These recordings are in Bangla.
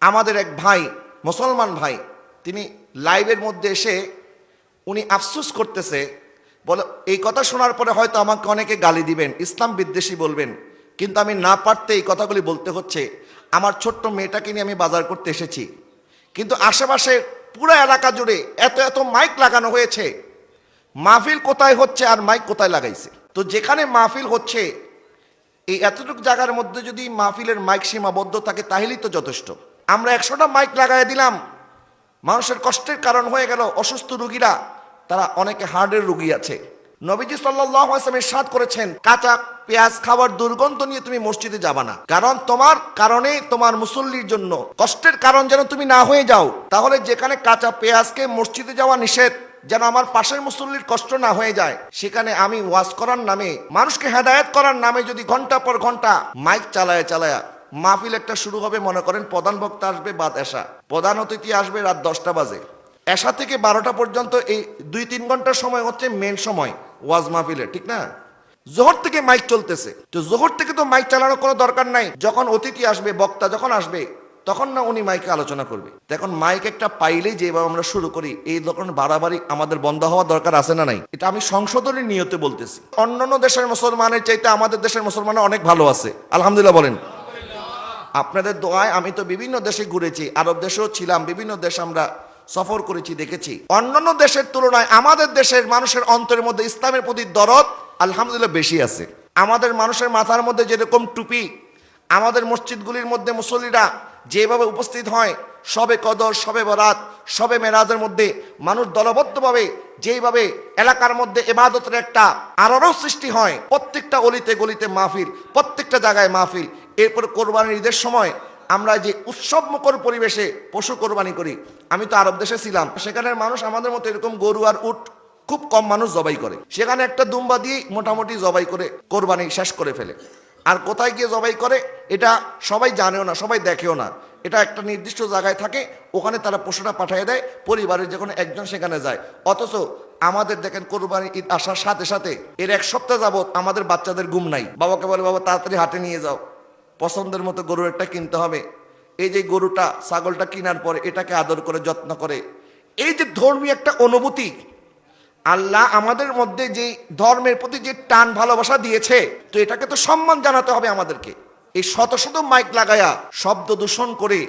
আমাদের এক ভাই, মুসলমান ভাই, তিনি লাইভের মধ্যে এসে উনি আফসোস করতেছে, বলে এই কথা শোনার পরে হয়তো আমাকে অনেকে গালি দিবেন, ইসলাম বিদ্বেষী বলবেন, কিন্তু আমি না পারতে এই কথাগুলি বলতে হচ্ছে। আমার ছোট্ট মেয়েটাকে নিয়ে আমি বাজার করতে এসেছি, কিন্তু আশেপাশে পুরো এলাকা জুড়ে এত এত মাইক লাগানো হয়েছে, মাহফিল কোথায় হচ্ছে আর মাইক কোথায় লাগাইছে। তো যেখানে মাহফিল হচ্ছে এই এতটুকু জায়গার মধ্যে যদি মাহফিলের মাইক সীমাবদ্ধ থাকে তাহলেই তো যথেষ্ট। আমরা 100টা মাইক লাগাই দিলাম, মানুষের কষ্টের কারণ হয়ে গেল। অসুস্থ রোগীরা, তারা অনেকে হার্টের রোগী আছে। নবীজি সাল্লাল্লাহু আলাইহি ওয়াসাল্লাম ইরশাদ করেছেন, কাঁচা পেঁয়াজ খাবার দুর্গন্ধ নিয়ে তুমি মসজিদে যাবা না, কারণ তোমার কারণে তোমার মুসল্লির জন্য কষ্টের কারণ যেন তুমি না হয়ে যাও। তাহলে যেখানে কাঁচা পেঁয়াজকে মসজিদে যাওয়া নিষেধ, যেন আমার পাশের মুসল্লির কষ্ট না হয়ে যায়, সেখানে আমি ওয়াজ করার নামে, মানুষকে হেদায়েত করার নামে যদি ঘন্টা পর ঘন্টা মাইক চালায়া চালায়া মাহফিল একটা শুরু হবে, মনে করেন প্রধান বক্তা আসবে বাদ এশা, প্রধান অতিথি আসবে রাত 10টা বাজে, এশা থেকে 12টা পর্যন্ত এই 2-3 ঘন্টার সময় হচ্ছে মেন সময় ওয়াজ মাহফিলে, ঠিক না? জোহর থেকে মাইক চলতেছে, তো জোহর থেকে তো মাইক চালানোর কোনো দরকার নাই। যখন অতিথি আসবে, বক্তা যখন আসবে, তখন না উনি মাইকে আলোচনা করবে। এখন মাইক একটা পাইলেই যেভাবে আমরা শুরু করি, এই যখন বাড়াবাড়ি আমাদের বন্ধ হওয়া দরকার আছে না নাই? এটা আমি সংশোধনের নিয়তে বলতেছি। অন্যান্য দেশের মুসলমানের চাইতে আমাদের দেশের মুসলমান অনেক ভালো আছে, আলহামদুলিল্লাহ বলেন। আপনাদের দোয়ায় আমি তো বিভিন্ন দেশে ঘুরেছি, আরব দেশেও ছিলাম, বিভিন্ন দেশ আমরা সফর করেছি, দেখেছি। অন্যান্য দেশের তুলনায় আমাদের দেশের মানুষের অন্তরের মধ্যে ইসলামের প্রতি দরদ আলহামদুলিল্লাহ বেশি আছে। আমাদের মানুষের মাথার মধ্যে যেরকম টুপি, আমাদের মসজিদগুলির মধ্যে মুসল্লিরা যেভাবে উপস্থিত হয়, শবে কদর, শবে বরাত, শবে মেরাজের মধ্যে মানুষ দলবদ্ধভাবে যেইভাবে এলাকার মধ্যে ইবাদতের একটা আরও সৃষ্টি হয়, প্রত্যেকটা অলিতে গলিতে মাহফিল, প্রত্যেকটা জায়গায় মাহফিল। এরপর কোরবানির ঈদের সময় আমরা যে উৎসব মুখর পরিবেশে পশু কোরবানি করি। আমি তো আরব দেশে ছিলাম, সেখানের মানুষ আমাদের মতো এরকম গরু আর উট খুব কম মানুষ জবাই করে। সেখানে একটা দুম্বা দিয়ে মোটামুটি জবাই করে কোরবানি শেষ করে ফেলে। আর কোথায় গিয়ে জবাই করে এটা সবাই জানেও না, সবাই দেখেও না। এটা একটা নির্দিষ্ট জায়গায় থাকে, ওখানে তারা পশুটা পাঠিয়ে দেয়, পরিবারের যখন একজন সেখানে যায়। অথচ আমাদের দেখেন কোরবানি ঈদ আসার সাথে সাথে এর 1 সপ্তাহ যাবত আমাদের বাচ্চাদের ঘুম নাই। বাবাকে বলে, বাবা তাড়াতাড়ি হাটে নিয়ে যাও, পছন্দের মতো গরু একটা কিনতে হবে। এই যে গরুটা, ছাগলটা কেনার পরে এটাকে আদর করে যত্ন করে, এই যে ধর্মীয় একটা অনুভূতি, আল্লাহ আমাদের মধ্যে যে ধর্মের প্রতি যে টান ভালোবাসা দিয়েছে, তো এটাকে তো সম্মান জানাতে হবে আমাদেরকে। এই শত শত মাইক লাগায়া শব্দ দূষণ করে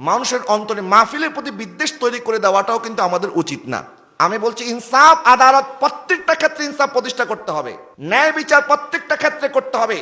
মানুষের অন্তরে মাহফিলের প্রতি বিদ্বেষ তৈরি করে দেওয়াটাও কিন্তু আমাদের উচিত না। আমি বলছি ইনসাফ, আদালত প্রত্যেকটা ক্ষেত্রে ইনসাফ প্রতিষ্ঠা করতে হবে, ন্যায় বিচার প্রত্যেকটা ক্ষেত্রে করতে হবে।